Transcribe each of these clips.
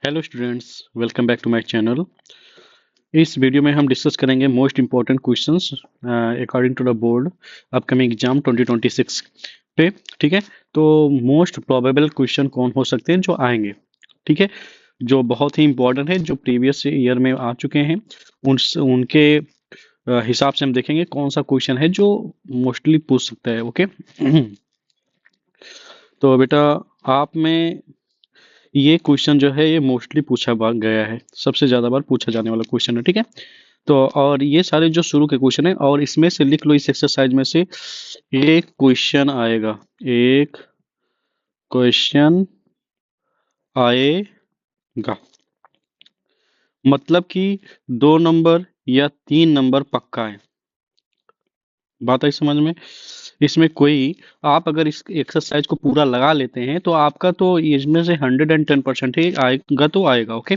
Hello students, welcome back to my channel. इस video में हम डिस्कस करेंगे most important questions according to the board upcoming exam 2026 पे। ठीक है, तो मोस्ट प्रोबेबल क्वेश्चन कौन हो सकते हैं जो आएंगे। ठीक है, जो बहुत ही इम्पोर्टेंट है, जो प्रीवियस ईयर में आ चुके हैं उनके हिसाब से हम देखेंगे कौन सा क्वेश्चन है जो मोस्टली पूछ सकता है। ओके तो बेटा, आप में ये क्वेश्चन जो है ये मोस्टली गया है, सबसे ज्यादा बार पूछा जाने वाला क्वेश्चन है। ठीक है, तो और ये सारे जो शुरू के क्वेश्चन है, और इसमें से लिख लो, इस एक्सरसाइज में से एक क्वेश्चन आएगा, एक क्वेश्चन आएगा। मतलब कि 2 नंबर या 3 नंबर पक्का है। बात आई समझ में? इसमें कोई, आप अगर इस एक्सरसाइज को पूरा लगा लेते हैं तो आपका तो इसमें से 110% ही आएगा, तो आएगा। ओके,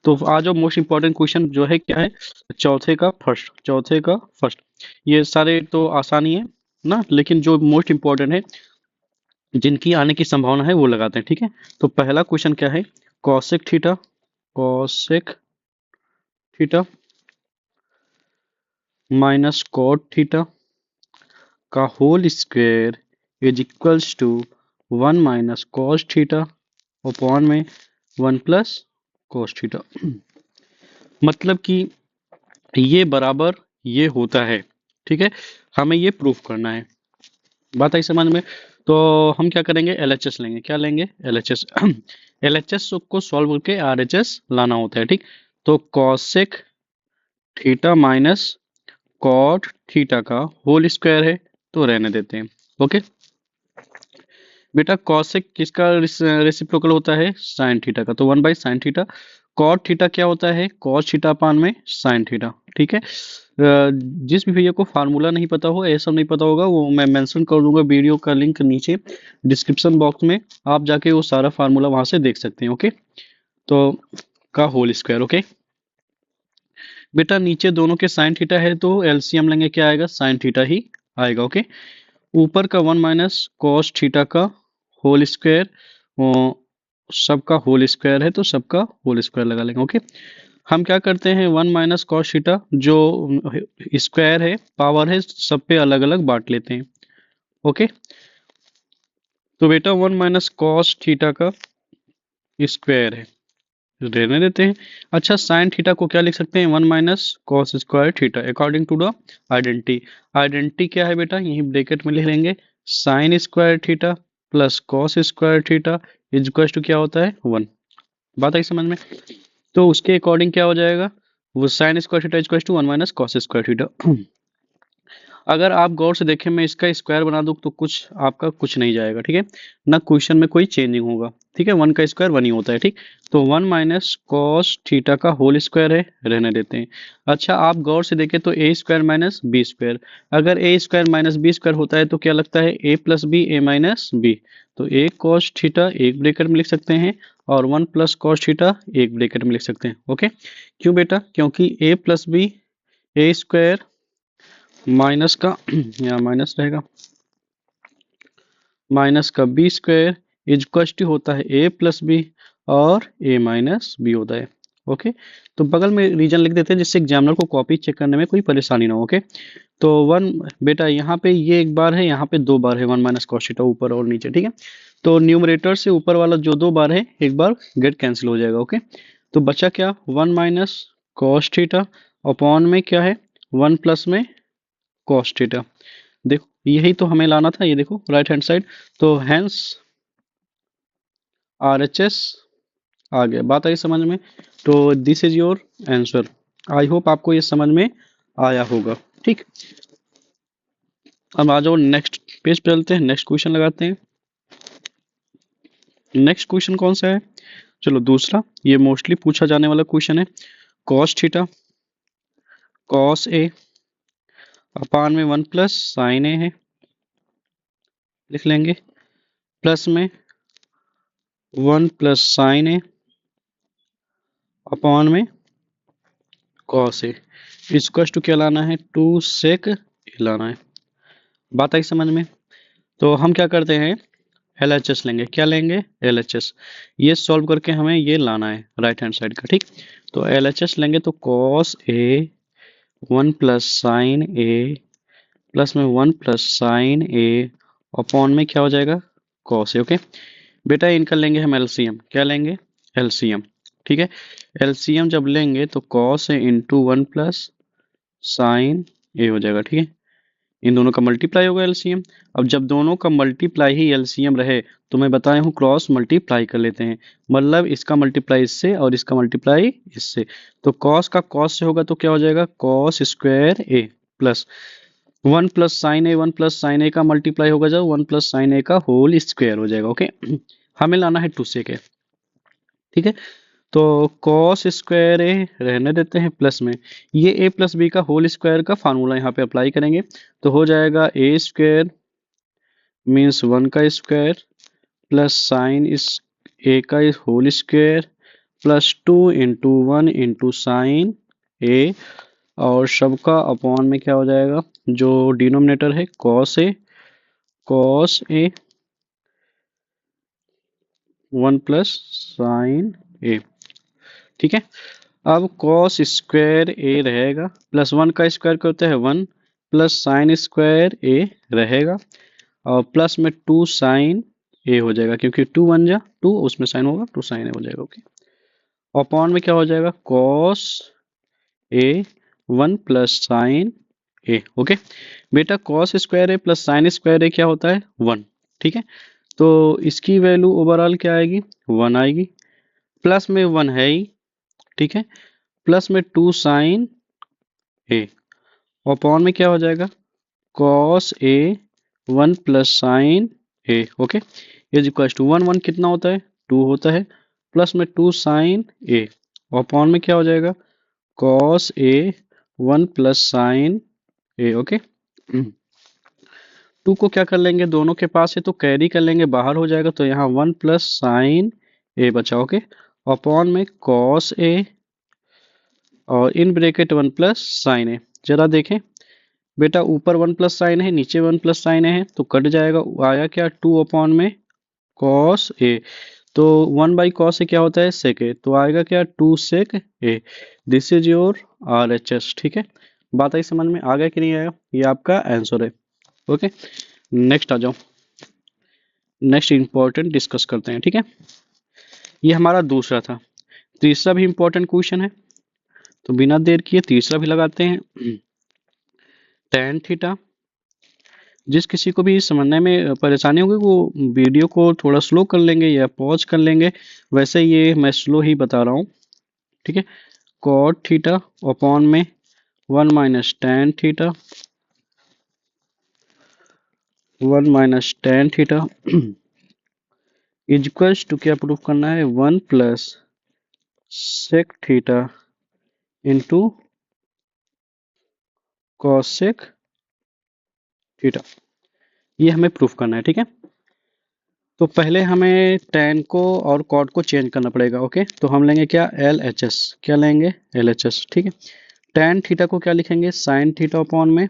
तो आज जो मोस्ट इंपॉर्टेंट क्वेश्चन जो है क्या है, चौथे का फर्स्ट। ये सारे तो आसानी है ना, लेकिन जो मोस्ट इंपॉर्टेंट है, जिनकी आने की संभावना है, वो लगाते हैं। ठीक है, तो पहला क्वेश्चन क्या है, cosec theta minus cot theta का whole square is equals to 1 - cos theta upon में 1 + cos थीटा। मतलब कि ये बराबर ये होता है। ठीक है, हमें ये प्रूफ करना है। बात आई समझ में? तो हम क्या करेंगे, एलएचएस लेंगे। क्या लेंगे? एलएचएस। एलएचएस को सॉल्व करके आरएचएस लाना होता है। ठीक, तो cosec theta minus cot theta का होल स्क्वायर है, तो रहने देते हैं। ओके बेटा, कॉसेक किसका रेसिप्रोकल होता है? साइन थीटा का, तो 1/sin थीटा। कॉट थीटा क्या होता है? कॉस थीटा अपान में साइन थीटा। ठीक है, जिस भी भैया को फार्मूला नहीं पता हो, ऐसा नहीं पता होगा, वो मैं मेंशन कर दूंगा वीडियो का लिंक नीचे डिस्क्रिप्शन बॉक्स में, आप जाके वो सारा फार्मूला वहां से देख सकते हैं। ओके, तो का होल स्क्वायर। ओके बेटा, नीचे दोनों के साइन थीटा है, तो एलसीएम लेंगे, क्या आएगा? साइन थीटा ही आएगा। ओके, ऊपर का 1 - cos थीटा का होल स्क्वायर, सबका होल स्क्वायर है, तो सबका होल स्क्वायर लगा लेंगे। ओके, हम क्या करते हैं, 1 - cos थीटा जो स्क्वायर है, पावर है, सब पे अलग अलग बांट लेते हैं। ओके, तो बेटा 1 - cos थीटा का स्क्वायर है, रहने देते हैं। अच्छा, साइन थीटा को क्या लिख सकते हैं? 1 - cos² theta according to the identity. Identity क्या है बेटा? यही ब्रैकेट में लिख लेंगे, sine square theta plus cos square theta is equal to क्या होता है? 1। बात आई समझ में? तो उसके अकॉर्डिंग क्या हो जाएगा, वो sine square theta is equal to 1 - cos² theta. अगर आप गौर से देखें, मैं इसका स्क्वायर बना दूं तो कुछ आपका कुछ नहीं जाएगा। ठीक है ना, क्वेश्चन में कोई चेंजिंग होगा। ठीक है, 1 का स्क्वायर 1 ही होता है। ठीक, तो 1 - cos थीटा का होल स्क्वायर है, रहने देते हैं। अच्छा, आप गौर से देखें तो a² - b², अगर a² - b² होता है तो क्या लगता है? a + b, a - b। तो 1 cos थीटा एक ब्रैकेट में लिख सकते हैं, और 1 + cos थीटा एक ब्रैकेट में लिख सकते हैं। ओके, क्यों बेटा? क्योंकि a + b, a² माइनस का यहाँ माइनस रहेगा, माइनस का b² इज होता है a + b, और a - b होता है। ओके, तो बगल में रीजन लिख देते हैं, जिससे एग्जामिनर को कॉपी चेक करने में कोई परेशानी ना हो। ओके, तो 1 बेटा, यहाँ पे ये एक बार है, यहाँ पे 2 बार है, 1 - cos थीटा ऊपर और नीचे। ठीक है, तो न्यूमरेटर से ऊपर वाला जो 2 बार है, एक बार गेट कैंसिल हो जाएगा। ओके, तो बचा क्या? 1 - cos थीटा अपॉन में क्या है? 1 प्लस में cos थीटा। देखो, यही तो हमें लाना था, ये देखो राइट हैंड साइड, तो हैंस आरएचएस आ गया। बात आई समझ में? तो this is your answer. I hope आपको ये समझ में आया होगा। ठीक, अब आ जाओ नेक्स्ट पेज पे, चलते हैं, नेक्स्ट क्वेश्चन लगाते हैं। नेक्स्ट क्वेश्चन कौन सा है? चलो दूसरा, ये मोस्टली पूछा जाने वाला क्वेश्चन है। कॉस थीटा कॉस ए अपान में 1 + sin a है, लिख लेंगे, प्लस में 1 + sin a अपॉन में कॉस ए इसको टू क्या लाना है? 2 sec a लाना है। बात आई समझ में? तो हम क्या करते हैं, LHS लेंगे। क्या लेंगे? LHS। ये सॉल्व करके हमें ये लाना है राइट हैंड साइड का, ठीक। तो LHS लेंगे तो cos A 1 plus sign A plus में 1 प्लस साइन A अपॉन में क्या हो जाएगा? cos A। ओके बेटा इनका लेंगे हम LCM। क्या लेंगे? LCM, ठीक है। LCM जब लेंगे तो cos A into 1 plus sign A हो जाएगा, ठीक है। इन दोनों का मल्टीप्लाई होगा LCM। अब जब दोनों का मल्टीप्लाई ही LCM रहे तो मैं बताया हूँ क्रॉस मल्टीप्लाई कर लेते हैं, मतलब इसका मल्टीप्लाई इससे और इसका मल्टीप्लाई इससे। तो cos का cos से होगा तो क्या हो जाएगा? cos square A plus 1 plus sine A, 1 plus sine A का मल्टीप्लाई होगा जब 1 प्लस साइन ए का होल स्क्वायर हो जाएगा। ओके हमें लाना है 2 से के, ठीक है। तो cos स्क्वायर ए रहने देते हैं प्लस में ये a प्लस बी का होल स्क्वायर का फार्मूला यहाँ पे अप्लाई करेंगे तो हो जाएगा a स्क्वायर मीन्स 1 का स्क्वायर प्लस साइन इस a का whole square plus 2 into 1 into sine a और सबका अपॉन में क्या हो जाएगा? जो डिनोमिनेटर है cos a 1 plus sign a, ठीक है। अब cos स्क्वायर a रहेगा प्लस 1 का स्क्वायर क्या होता है? 1 प्लस साइन स्क्वायर a रहेगा और प्लस में 2 साइन a हो जाएगा क्योंकि 2 1 जा 2 उसमें साइन होगा 2 साइन a हो जाएगा। ओके अपॉन में क्या हो जाएगा? cos a 1 plus sign a। Okay बेटा cos square a plus sine square a क्या होता है? 1, ठीक है। तो इसकी वैल्यू ओवरऑल क्या आएगी? 1 आएगी। प्लस में 1 है ही, ठीक है। प्लस में 2 साइन ए अपॉन में क्या हो जाएगा? cos a 1 plus sine A. Okay is equal to 1 1 कितना होता है? 2 होता है प्लस में 2 साइन ए अपॉन में क्या हो जाएगा? cos a 1 plus sine A. Okay 2 को क्या कर लेंगे? दोनों के पास है तो कैरी कर लेंगे, बाहर हो जाएगा तो यहाँ 1 प्लस साइन ए बचा। ओके अपॉन में cos a और इन ब्रैकेट 1 प्लस साइन ए। जरा देखें बेटा ऊपर 1 प्लस साइन है नीचे 1 प्लस साइन है तो कट जाएगा, आया क्या? 2 अपॉन में cos a। तो 1 बाई cos a क्या होता है? sec a, तो आएगा क्या? 2 sec a। This is your RHS, ठीक है। बात आई समझ में? आ गया कि नहीं आया? ये आपका आंसर है। ओके नेक्स्ट आ जाओ, नेक्स्ट इंपॉर्टेंट डिस्कस करते हैं, ठीक है। ये हमारा दूसरा था। तीसरा भी इंपॉर्टेंट क्वेश्चन है तो बिना देर किए तीसरा भी लगाते हैं। tan theta. जिस किसी को भी समझने में परेशानी होगी वो वीडियो को थोड़ा स्लो कर लेंगे या पॉज कर लेंगे, वैसे ये मैं स्लो ही बता रहा हूँ, ठीक है। cot थीटा अपॉन में 1 minus tan theta 1 minus tan theta equals to क्या प्रूफ करना है? 1 plus sec theta into cosec theta, ये हमें प्रूफ करना है, ठीक है। तो पहले हमें tan को और cot को चेंज करना पड़ेगा। ओके तो हम लेंगे क्या? LHS। क्या लेंगे? LHS, ठीक है। tan थीटा को क्या लिखेंगे? sin थीटा अपॉन में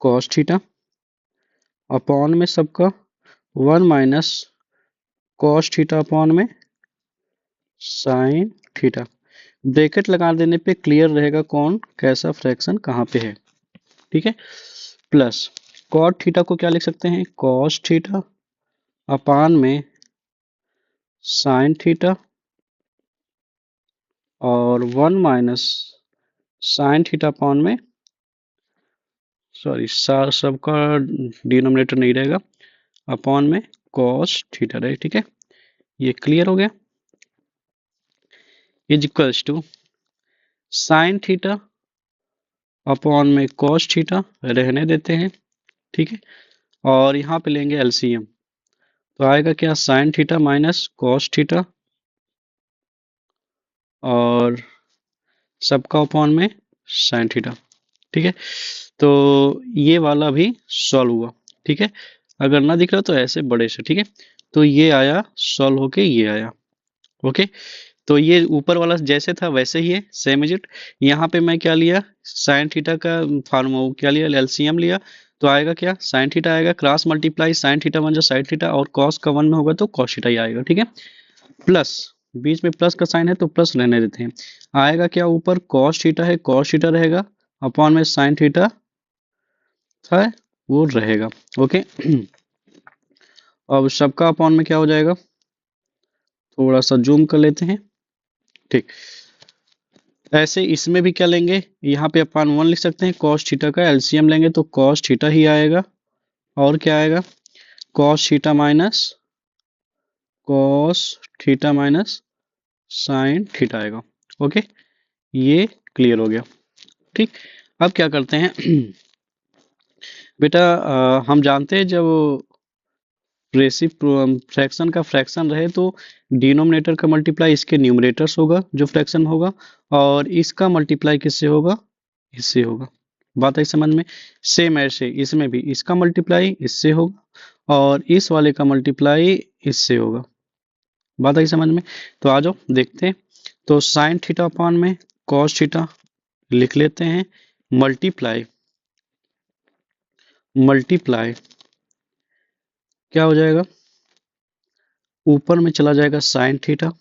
cos थीटा अपॉन में सबका 1 माइनस cos थीटा अपॉन में sin थीटा। ब्रैकेट लगा देने पे क्लियर रहेगा कौन कैसा फ्रैक्शन कहाँ पे है, ठीक है। प्लस cot थीटा को क्या लिख सकते हैं? cos थीटा अपान में sin थीटा और 1 माइनस sin थीटा अपान में सॉरी सबका डिनोमिनेटर नहीं रहेगा अपॉन में cos थीटा रहे, ठीक है। ये क्लियर हो गया। Is equals to sin theta upon में cos थीटा रहने देते हैं, ठीक है। और यहाँ पे लेंगे LCM तो आएगा क्या? sin theta minus cos theta और सबका अपॉन में sin थीटा, ठीक है। तो ये वाला भी सॉल्व हुआ, ठीक है। अगर ना दिख रहा तो ऐसे बड़े से, ठीक है। तो ये आया सॉल्व होके ये आया। ओके तो ये ऊपर वाला जैसे था वैसे ही है, सेम इज इट। यहाँ पे मैं क्या लिया? साइन थीटा का फार्मूला क्या लिया? LCM लिया तो आएगा क्या, साइन थीटा आएगा, cross multiply sine theta one जो साइन थीटा, और कॉस का वन में होगा तो कॉस थीटा ही आएगा, ठीक है। प्लस, बीच में प्लस का साइन है तो प्लस रहने देते हैं। आएगा क्या, ऊपर कॉस थीटा है, कॉस थीटा रहेगा, अपॉन में साइन थीटा है वो रहेगा, ओके। अब सबका अपॉन में क्या हो जाएगा, थोड़ा सा जूम कर लेते हैं, ठीक। ऐसे इसमें भी क्या लेंगे, यहाँ पे अपन वन लिख सकते हैं, कॉस थीटा का एलसीएम लेंगे तो कॉस थीटा ही आएगा, और क्या आएगा, cos theta minus sine theta आएगा, ओके। ये क्लियर हो गया, ठीक। अब क्या करते हैं बेटा, हम जानते हैं जब रेसिप फ्रैक्शन का फ्रैक्शन रहे तो डिनोमिनेटर का मल्टीप्लाई इसके न्यूमरेटर्स होगा जो फ्रैक्शन होगा, और इसका मल्टीप्लाई किससे होगा, इससे होगा। बात आई समझ में। सेम ऐसे इसमें भी इसका मल्टीप्लाई इससे होगा और इस वाले का मल्टीप्लाई इससे होगा। बात आई समझ में। तो आ जाओ देखते हैं। तो साइन थीटा अपॉन में कॉस थीटा लिख लेते हैं, मल्टीप्लाई मल्टीप्लाई क्या हो जाएगा, ऊपर में चला जाएगा साइन थीटा,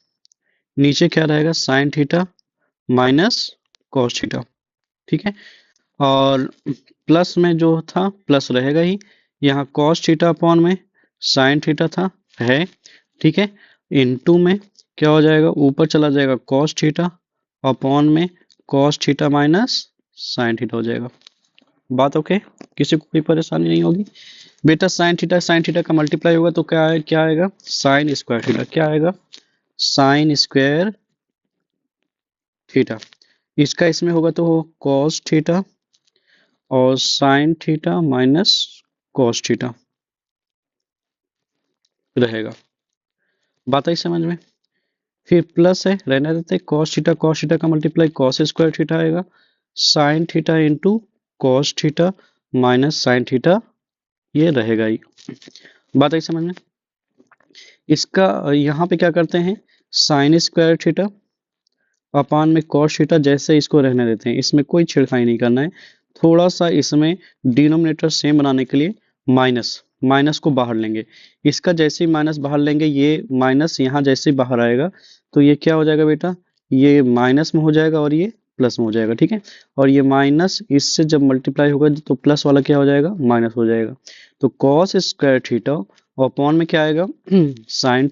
नीचे क्या रहेगा sign theta minus cos theta, ठीक है। और प्लस में जो था प्लस रहेगा ही, यहाँ कॉस थीटा अपॉन में साइन थीटा था है, ठीक है। इनटू में क्या हो जाएगा, ऊपर चला जाएगा कॉस थीटा अपॉन में cos theta minus sine theta हो जाएगा। बात ओके, किसी को कोई परेशानी नहीं होगी। बेटा साइन थीटा का मल्टीप्लाई होगा तो क्या आएगा, साइन स्क्वायर थीटा, क्या आएगा, साइन स्क्वायर थीटा। इसका इसमें होगा तो कॉस थीटा और sign theta minus cos theta रहेगा। बात आई समझ में। फिर प्लस है रहने देते, कॉस थीटा का मल्टीप्लाई कॉस स्क्वायर थीटा आएगा, sign theta into cos theta minus sine theta, ये रहेगा ही। बात आई समझ में। इसका यहाँ पे क्या करते हैं, साइन स्क्वायर थीटा अपान में कॉस थीटा जैसे इसको रहने देते हैं, इसमें कोई छेड़खानी नहीं करना है। थोड़ा सा इसमें डिनोमिनेटर सेम बनाने के लिए माइनस माइनस को बाहर लेंगे, इसका जैसे ही माइनस बाहर लेंगे ये माइनस यहाँ जैसे ही बाहर आएगा तो ये क्या हो जाएगा बेटा, ये माइनस में हो जाएगा और ये प्लस में हो जाएगा, ठीक है। और ये माइनस इससे जब मल्टीप्लाई होगा तो प्लस वाला क्या हो जाएगा, माइनस हो जाएगा। तो कॉस स्क्वायर थीटा और अपॉन में क्या आएगा sign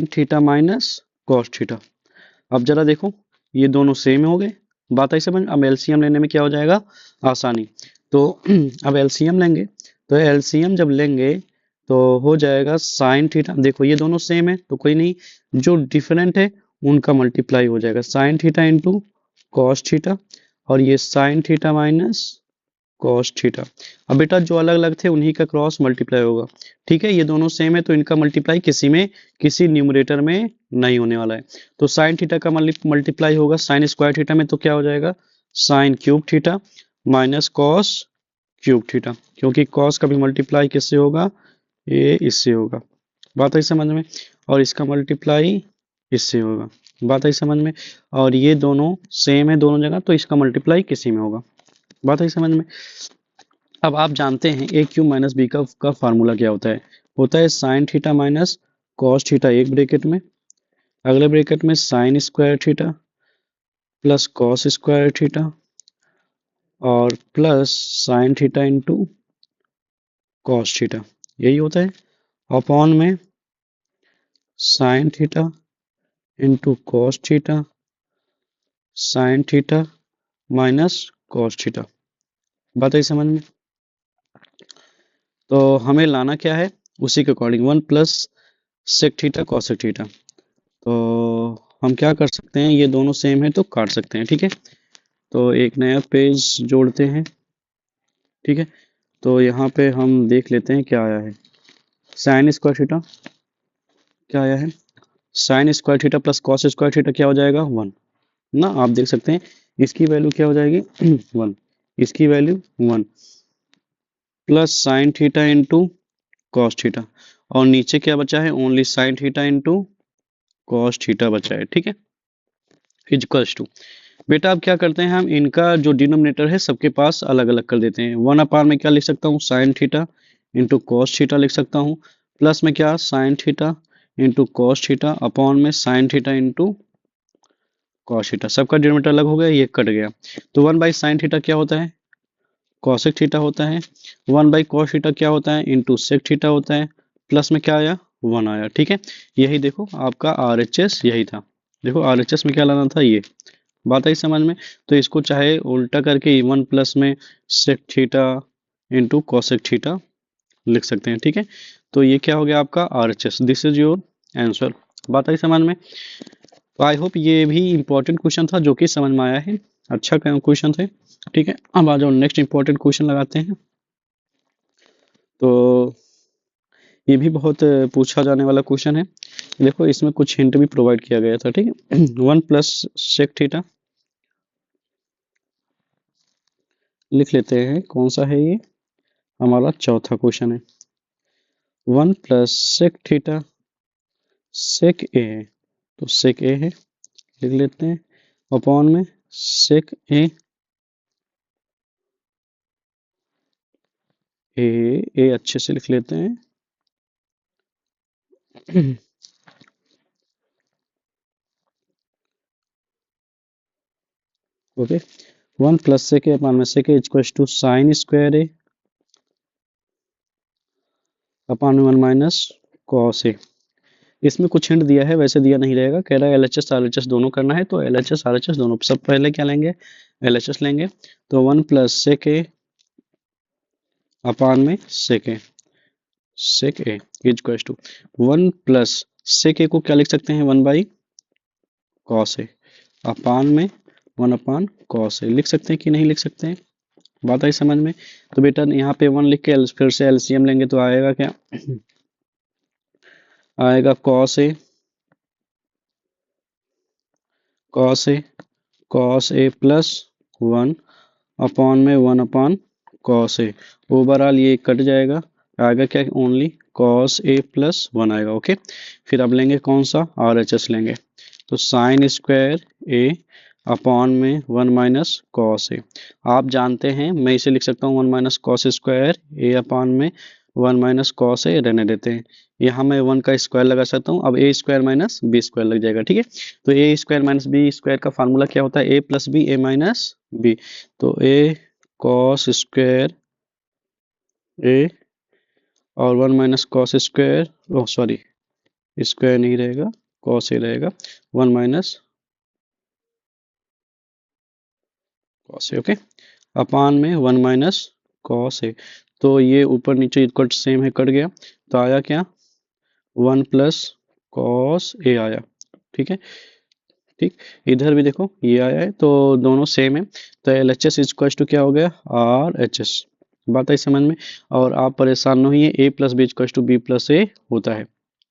theta minus cos theta. अब जरा देखो ये दोनों सेम हो गए। बात आई समझ। अब एलसीएम लेने में क्या हो जाएगा, आसानी। तो अब एलसीएम लेंगे, तो एलसीएम जब लेंगे तो हो जाएगा साइन थीटा, देखो ये दोनों सेम है तो कोई नहीं, जो डिफरेंट है उनका मल्टीप्लाई हो जाएगा, sign theta into cos theta, और ये sign theta minus cos theta. अब बेटा जो अलग अलग थे उन्हीं का क्रॉस मल्टीप्लाई होगा, ठीक है। ये दोनों सेम है तो इनका मल्टीप्लाई किसी न्यूमरेटर में नहीं होने वाला है। तो साइन थीटा का मल्टीप्लाई होगा साइन स्क्वायर थीटा में, तो क्या हो जाएगा, sign cube theta minus cos cube theta, क्योंकि कॉस का भी मल्टीप्लाई किससे होगा, ये इससे होगा। बात आई समझ में। और इसका मल्टीप्लाई इससे होगा। बात आई समझ में। और ये दोनों सेम है दोनों जगह तो इसका मल्टीप्लाई किसी में होगा। बात आई समझ में। अब आप जानते हैं ए क्यू माइनस बी का फार्मूला क्या होता है sine theta minus cos theta एक ब्रैकेट में, अगले ब्रैकेट में sine square theta plus cos square theta और plus sine theta into cos theta, यही होता है। अपॉन में sine theta into cos theta sine theta minus cos theta. बात आई समझ में। तो हमें लाना क्या है, उसी के according one plus sec theta cosec theta. तो हम क्या कर सकते हैं, ये दोनों सेम है तो काट सकते हैं, ठीक है। तो एक नया पेज जोड़ते हैं, ठीक है। तो यहाँ पे हम देख लेते हैं क्या आया है, साइन स्क्वायर थीटा क्या आया है, sign square theta plus cos square theta क्या हो जाएगा, वन ना। आप देख सकते हैं इसकी वैल्यू क्या हो जाएगी वन, इसकी value one, plus sine theta into cos theta, और नीचे क्या बचा है, only sign theta into cos theta बचा है, ठीक है, इक्वल्स टू। बेटा अब क्या करते हैं, हम इनका जो डिनोमिनेटर है सबके पास अलग अलग कर देते हैं। 1 अपान में क्या लिख सकता हूँ, sine theta into cos theta लिख सकता हूँ, प्लस में क्या sine theta into cos theta upon में sine theta into cos theta. सबका डिनोमिनेटर अलग हो गया, ये कट गया। तो 1/साइन थीटा क्या होता है, कॉसेक थीटा होता है। 1/कॉस थीटा क्या होता है, इंटू सेक थीटा होता है। प्लस में क्या आया, 1 आया। ठीक है, यही देखो आपका RHS यही था। देखो RHS में क्या लाना था, ये बात आई समझ में। तो इसको चाहे उल्टा करके 1 प्लस में sec theta into cosec theta लिख सकते हैं। ठीक है, तो ये क्या हो गया आपका RHS, this is your answer. बात आई समझ में। तो आई होप ये भी इंपॉर्टेंट क्वेश्चन था जो कि समझ में आया है। अच्छा क्वेश्चन थे। ठीक है, अब आ जाओ नेक्स्ट इंपॉर्टेंट क्वेश्चन लगाते हैं। तो ये भी बहुत पूछा जाने वाला क्वेश्चन है। देखो इसमें कुछ हिंट भी प्रोवाइड किया गया था। ठीक है 1 प्लस सेक थीटा लिख लेते हैं। कौन सा है ये, हमारा चौथा क्वेश्चन है। 1 प्लस सेक थीटा सेक ए है, तो सेक ए है लिख लेते हैं, अपॉन में सेक ए ए अच्छे से लिख लेते हैं okay, 1 plus sec A upon में sec A equals to sine square A upon में 1 माइनस कॉस ए। इसमें कुछ हिंट दिया है, वैसे दिया नहीं रहेगा। कह रहा है LHS RHS दोनों करना है, तो LHS RHS दोनों। सब पहले क्या लेंगे, LHS लेंगे। तो 1 प्लस सेक ए अपान में sec A is to 1 plus sec ए को क्या लिख सकते हैं, 1/कॉस ए अपान में 1 अपान कॉस ए लिख सकते हैं कि नहीं लिख सकते हैं। बात आई समझ में। तो बेटा यहाँ पे 1 लिख के फिर से LCM लेंगे तो आएगा क्या आएगा कॉस ए +1 अपॉन में 1/कॉस ए। ओवरऑल ये कट जाएगा, आएगा क्या, ओनली cos a +1 आएगा। ओके, फिर अब लेंगे कौन सा, RHS लेंगे। तो साइन स्क्वायर ए अपॉन में 1 - cos a। आप जानते हैं मैं इसे लिख सकता हूँ 1 - cos² ए अपॉन में 1 - cos a, रहने देते हैं। यहाँ मैं 1 का स्क्वायर लगा सकता हूँ। अब a² - b² लग जाएगा। ठीक है, तो a² - b² का फार्मूला क्या होता है, a+b a-b। तो a cos² ए और 1 - cos², ओह सॉरी, स्क्वायर नहीं रहेगा, cos a रहेगा, 1 - cos a। ओके, अपान में 1 - cos a। तो ये ऊपर नीचे इक्वल सेम है, कट गया। तो आया क्या, 1 + cos a आया। ठीक है, ठीक, इधर भी देखो ये आया है, तो दोनों सेम है। तो LHS इक्वल टू क्या हो गया, RHS। बात आई समझ में। और आप परेशान न होइए, a+b = b+a होता है।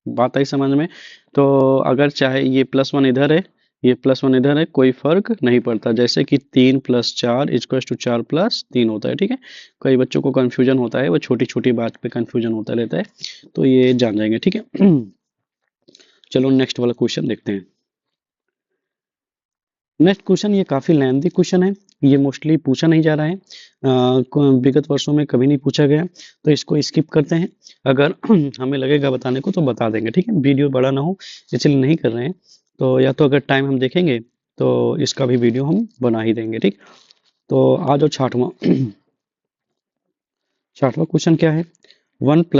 बात आई समझ में। तो अगर चाहे ये +1 इधर है, ये +1 इधर है, कोई फर्क नहीं पड़ता। जैसे कि 3 + 4 = 4 + 3 होता है। ठीक है, कई बच्चों को कंफ्यूजन होता है, वो छोटी छोटी बात पे कंफ्यूजन होता रहता है, तो ये जान जाएंगे। ठीक है चलो नेक्स्ट वाला क्वेश्चन देखते हैं। नेक्स्ट क्वेश्चन ये काफ़ी लेंथी क्वेश्चन है, ये मोस्टली पूछा नहीं जा रहा है, विगत वर्षों में कभी नहीं पूछा गया, तो इसको स्किप करते हैं। अगर हमें लगेगा बताने को तो बता देंगे। ठीक है, वीडियो बड़ा ना हो इसलिए नहीं कर रहे हैं। तो या तो अगर टाइम हम देखेंगे तो इसका भी वीडियो हम बना ही देंगे। ठीक, तो आ जाओ छठवां छठवां क्वेश्चन क्या है, 1 +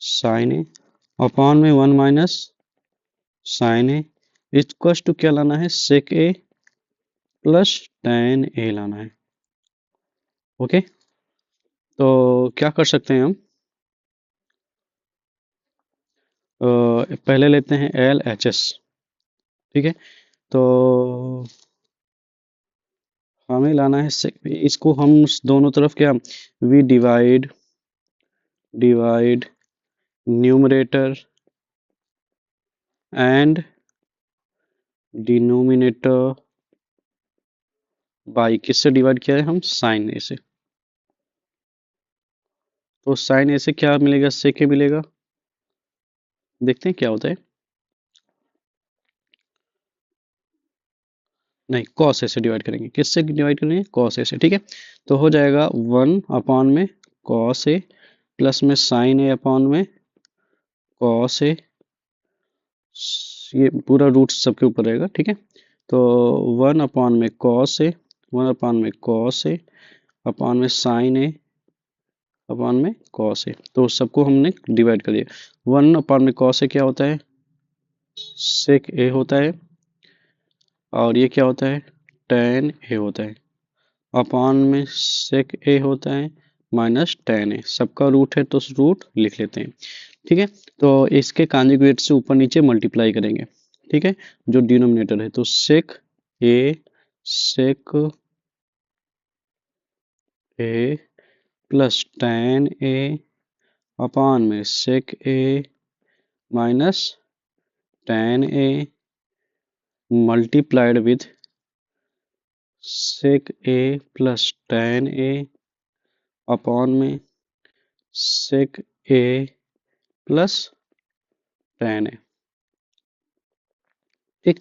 sin a अपॉन में 1 - sin a इक्वल्स टू क्या लाना है, सेक ए +tan a लाना है। ओके, तो क्या कर सकते हैं हम, पहले लेते हैं LHS। ठीक है, तो हमें लाना है इसको हम दोनों तरफ क्या, we divide numerator and denominator by, किससे डिवाइड किया है हम, साइन ए से। तो साइन ए से क्या मिलेगा, सेक ए मिलेगा। देखते हैं क्या होता है। नहीं, कॉस ए से डिवाइड करेंगे। किससे डिवाइड करेंगे? कॉस ए से। ठीक है, तो हो जाएगा 1 में कॉस ए प्लस में साइन ए अपॉन में कॉस ए, ये पूरा रूट सबके ऊपर रहेगा। ठीक है, तो 1 में कॉस ए, 1 में अपॉन में साइन ए अपॉन में कॉस ए, तो सबको हमने डिवाइड कर दिया। 1 में कॉस ए क्या होता है? सेक ए होता है, और ये क्या होता है? टेन ए होता है, अपॉन में सेक ए होता है माइनस टेन ए, सबका रूट है तो रूट लिख लेते हैं। ठीक है, तो इसके कॉन्जुगेट से ऊपर नीचे मल्टीप्लाई करेंगे। ठीक है, जो डिनोमिनेटर है, तो sec A plus tan A upon में sec A minus tan A multiplied with sec A plus tan A upon में सेक ए प्लस टेन ए। ठीक,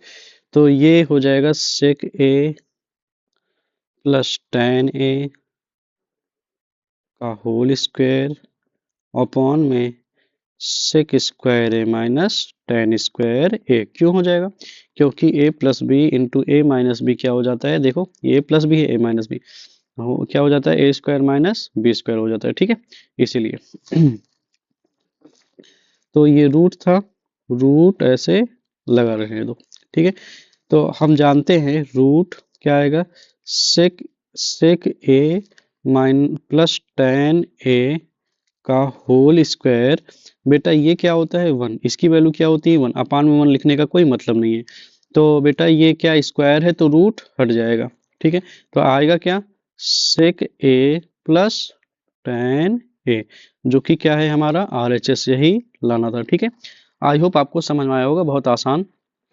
तो ये हो जाएगा सेक ए प्लस टेन ए का होल स्क्वायर अपॉन में सेक स्क्वायर ए minus ten square ए। क्यों हो जाएगा? क्योंकि ए प्लस बी इंटू ए माइनस बी क्या हो जाता है? देखो, ए प्लस बी है, ए माइनस बी क्या हो जाता है? A square minus B square हो जाता है। ठीक है, इसीलिए तो ये रूट था, रूट ऐसे लगा रहे दो। ठीक है, तो हम जानते हैं रूट क्या आएगा? सेक सेक ए माइन प्लस टेन ए का होल स्क्वायर। बेटा ये क्या होता है? 1। इसकी वैल्यू क्या होती है? 1। अपान में 1 लिखने का कोई मतलब नहीं है, तो बेटा ये क्या स्क्वायर है तो रूट हट जाएगा। ठीक है, तो आएगा क्या? सेक ए प्लस टेन ए, जो कि क्या है हमारा RHS, यही लाना था। ठीक है, आई होप आपको समझ में आया होगा। बहुत आसान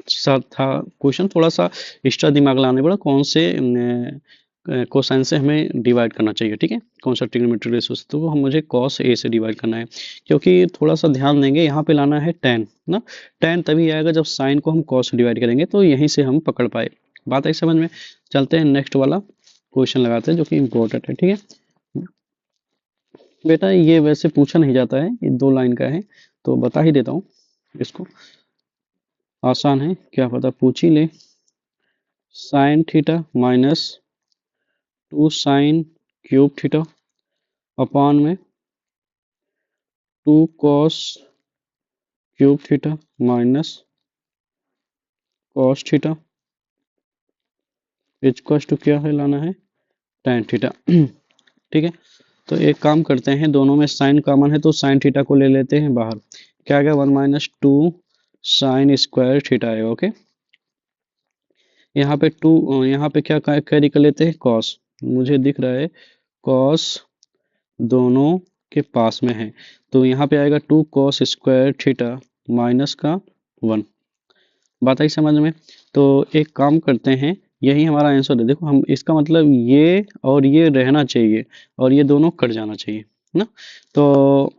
सा था क्वेश्चन, थोड़ा सा एक्स्ट्रा दिमाग लाने पड़ा कौन से कोसाइन से हमें डिवाइड करना चाहिए। ठीक है, कौन सा ट्रिग्नोमेट्रिक रेशियो से, तो हम मुझे कॉस ए से डिवाइड करना है, क्योंकि थोड़ा सा ध्यान देंगे यहाँ पे लाना है टेन ना। टेन तभी आएगा जब साइन को हम कॉस से डिवाइड करेंगे, तो यहीं से हम पकड़ पाए। बात आई समझ में? चलते हैं नेक्स्ट वाला क्वेश्चन लगाते हैं जो कि इम्पोर्टेंट है। ठीक है बेटा, ये वैसे पूछा नहीं जाता है, ये 2 लाइन का है, तो बता ही देता हूँ इसको। आसान है, क्या पता पूछ ही ले। Sine theta minus 2 sine cube theta upon में 2 cos cube theta minus cos theta equal to क्या है? लाना है tan थीटा। ठीक है, तो एक काम करते हैं, दोनों में साइन कॉमन है तो साइन थीटा को ले लेते हैं बाहर। क्या आ गया? 1 माइनस 2 साइन स्क्वायर थीटा आएगा। ओके, यहाँ पे 2, यहाँ पे क्या कैरी कर लेते हैं? कॉस, मुझे दिख रहा है कॉस दोनों के पास में है, तो यहाँ पे आएगा 2 कॉस स्क्वायर थीटा माइनस का 1। बात आई समझ में? तो एक काम करते हैं, यही हमारा आंसर है। देखो, हम इसका मतलब ये और ये रहना चाहिए और ये दोनों कट जाना चाहिए ना, तो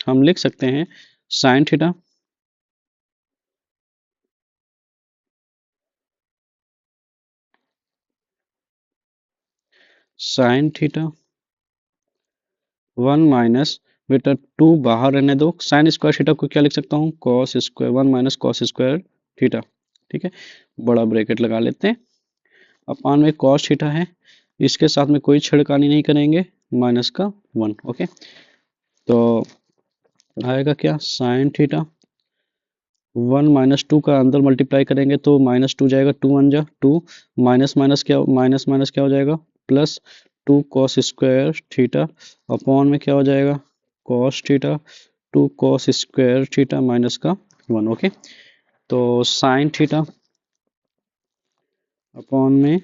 हम लिख सकते हैं sine theta sine theta 1 minus, बेटा 2 बाहर रहने दो, साइन स्क्वायर थीटा को क्या लिख सकता हूँ? Cos square 1 minus cos square theta. ठीक है, बड़ा ब्रैकेट लगा लेते हैं, अपान में कॉस थीटा है, इसके साथ में कोई छेड़खानी नहीं करेंगे, माइनस का 1। ओके, तो आएगा क्या? साइन थीटा 1 माइनस 2 का अंदर मल्टीप्लाई करेंगे तो माइनस 2 जाएगा, 2 1 जा 2, माइनस माइनस क्या, माइनस माइनस क्या हो जाएगा? Plus 2 cos square theta upon में क्या हो जाएगा? Cos theta 2 cos square theta minus का 1। ओके, तो साइन थीटा अपॉन में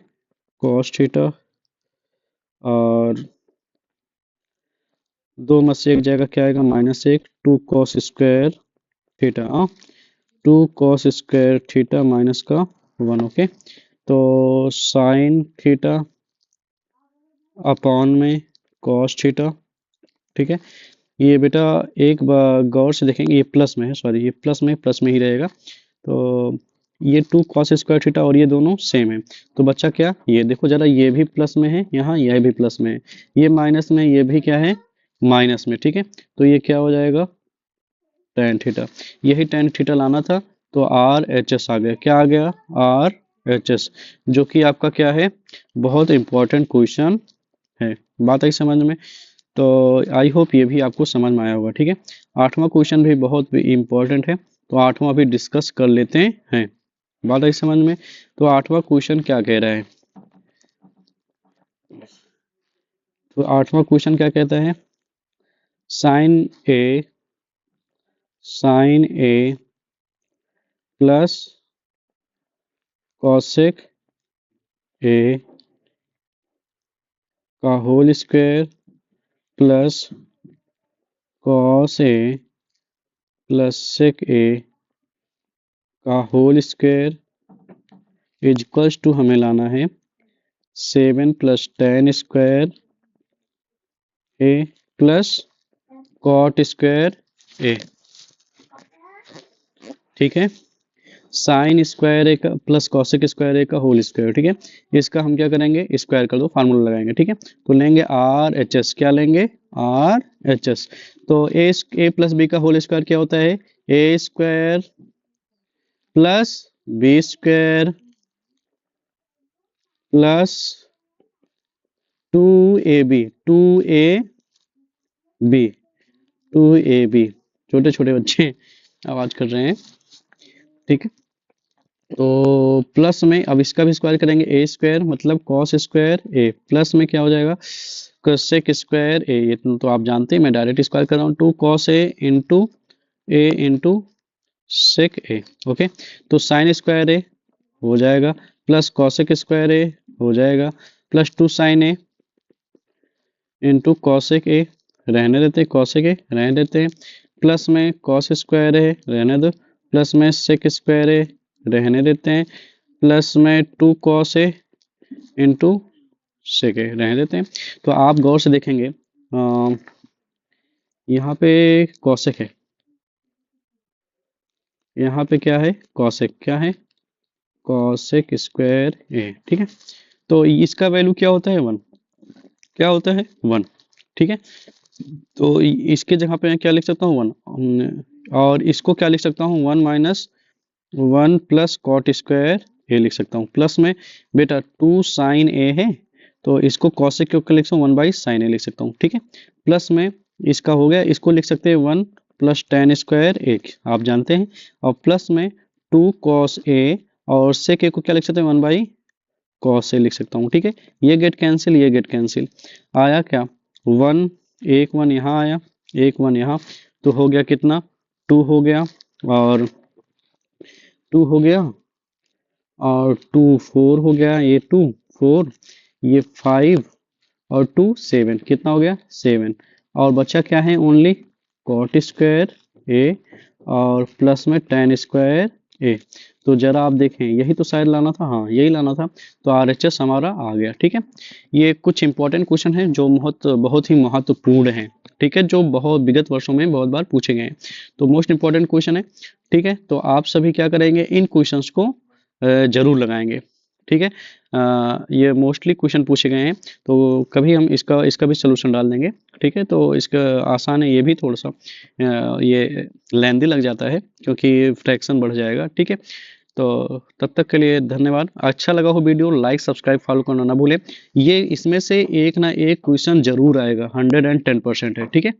कॉस थीटा, और 2 में से 1 जाएगा, क्या आएगा? -1, 2 cos square theta 2 cos square theta minus का 1। ओके, तो साइन थीटा अपॉन में कॉस थीटा। ठीक है, ये बेटा एक बार गौर से देखेंगे, ये प्लस में है, सॉरी ये प्लस में ही रहेगा, तो ये 2 कॉस स्क्वायर थीटा और ये दोनों सेम है, तो बच्चा क्या, ये देखो जरा, ये भी प्लस में है यहाँ, यह भी प्लस में है, ये माइनस में, ये भी क्या है, माइनस में, ठीक है। तो ये क्या हो जाएगा, टेन थीटा, यही टेन थीटा लाना था, तो आर एच एस आ गया, क्या आ गया, आर एच एस, जो कि आपका क्या है, बहुत इंपॉर्टेंट क्वेश्चन है। बात आई समझ में? तो आई होप ये भी आपको समझ में आया होगा, ठीक है। आठवां क्वेश्चन भी बहुत इंपॉर्टेंट है, तो आठवां भी डिस्कस कर लेते हैं। बात आई समझ में? तो आठवां क्वेश्चन क्या कह रहा है, तो आठवां क्वेश्चन क्या कहता है, sine A, sine A plus cosec A का whole square plus cos A plus sec A का whole square is equals to, हमें लाना है 7 plus ten square A plus cot square A, ठीक है। साइन स्क्वायर ए का प्लस कॉसेक स्क्वायर ए का whole square, ठीक है। इसका हम क्या करेंगे, स्क्वायर कर दो, फार्मूला लगाएंगे, ठीक है। तो लेंगे आर एच एस, क्या लेंगे, आर एच एस। तो ए प्लस बी का होल स्क्वायर क्या होता है, A square plus B square plus 2ab, 2ab, 2ab, छोटे छोटे बच्चे आवाज कर रहे हैं, ठीक है। तो प्लस में अब इसका भी स्क्वायर करेंगे, ए स्क्वायर मतलब कॉस स्क्वायर ए, प्लस में क्या हो जाएगा, सेक स्क्वायर ए, ये तो आप जानते हैं, मैं डायरेक्ट स्क्वायर कर रहा हूँ, 2 cos A into sec A, okay. तो साइन स्क्वायर ए हो जाएगा प्लस कॉसेक स्क्वायर ए हो जाएगा plus 2 sine A into cosec A, रहने देते हैं, कॉसेक ए रहने देते हैं, प्लस में कॉस स्क्वायर ए रहने दो, प्लस में सेक स्क्वायर ए रहने देते हैं, प्लस में 2 कॉस ए इंटू सेक ए रहने देते हैं। तो आप गौर से देखेंगे, यहाँ पे कॉसेक है, यहाँ पे क्या है, कॉसेक, क्या है, कॉसेक स्क्वायर ए, ठीक है। तो इसका वैल्यू क्या होता है, 1, क्या होता है, 1, ठीक है। तो इसके जगह पे मैं क्या लिख सकता हूँ, 1, और इसको क्या लिख सकता हूँ, 1 माइनस 1 प्लस कॉट स्क्वायर ए लिख सकता हूँ, प्लस में बेटा 2 साइन ए है, तो इसको कॉसेक के ऊपर लिख सकता हूँ 1 बाई साइन ए लिख सकता हूँ, ठीक है। प्लस में इसका हो गया, इसको लिख सकते हैं 1 प्लस टेन स्क्वायर ए, आप जानते हैं, और प्लस में 2 कॉस ए, और सेक ए को क्या लिख सकते हैं, 1 बाई कॉस ए लिख सकता हूँ, ठीक है। ये गेट कैंसिल, ये गेट कैंसिल, आया क्या, 1, एक 1 यहाँ आया, एक 1 यहाँ, तो हो गया कितना, 2 हो गया, और 2 हो गया, और 2 4 हो गया, ये 2 4, ये 5, और 2 7, कितना हो गया, 7, और बचा क्या है, ओनली कॉट स्क्वायर ए और प्लस में टेन स्क्वायर ए। तो जरा आप देखें, यही तो शायद लाना था, हाँ यही लाना था, तो आरएचएस हमारा आ गया, ठीक है। ये कुछ इंपॉर्टेंट क्वेश्चन हैं जो बहुत ही महत्वपूर्ण हैं, ठीक है, जो बहुत विगत वर्षों में बहुत बार पूछे गए हैं, तो मोस्ट इंपॉर्टेंट क्वेश्चन है, ठीक है। तो आप सभी क्या करेंगे, इन क्वेश्चंस को जरूर लगाएंगे, ठीक है। ये मोस्टली क्वेश्चन पूछे गए हैं, तो कभी हम इसका भी सोल्यूशन डाल देंगे, ठीक है। तो इसका आसान है, ये भी थोड़ा सा ये लेंदी लग जाता है क्योंकि फ्रैक्शन बढ़ जाएगा, ठीक है। तो तब तक के लिए धन्यवाद। अच्छा लगा हो वीडियो, लाइक सब्सक्राइब फॉलो करना ना भूलें। ये इसमें से एक ना एक क्वेश्चन जरूर आएगा, 110% है, ठीक है।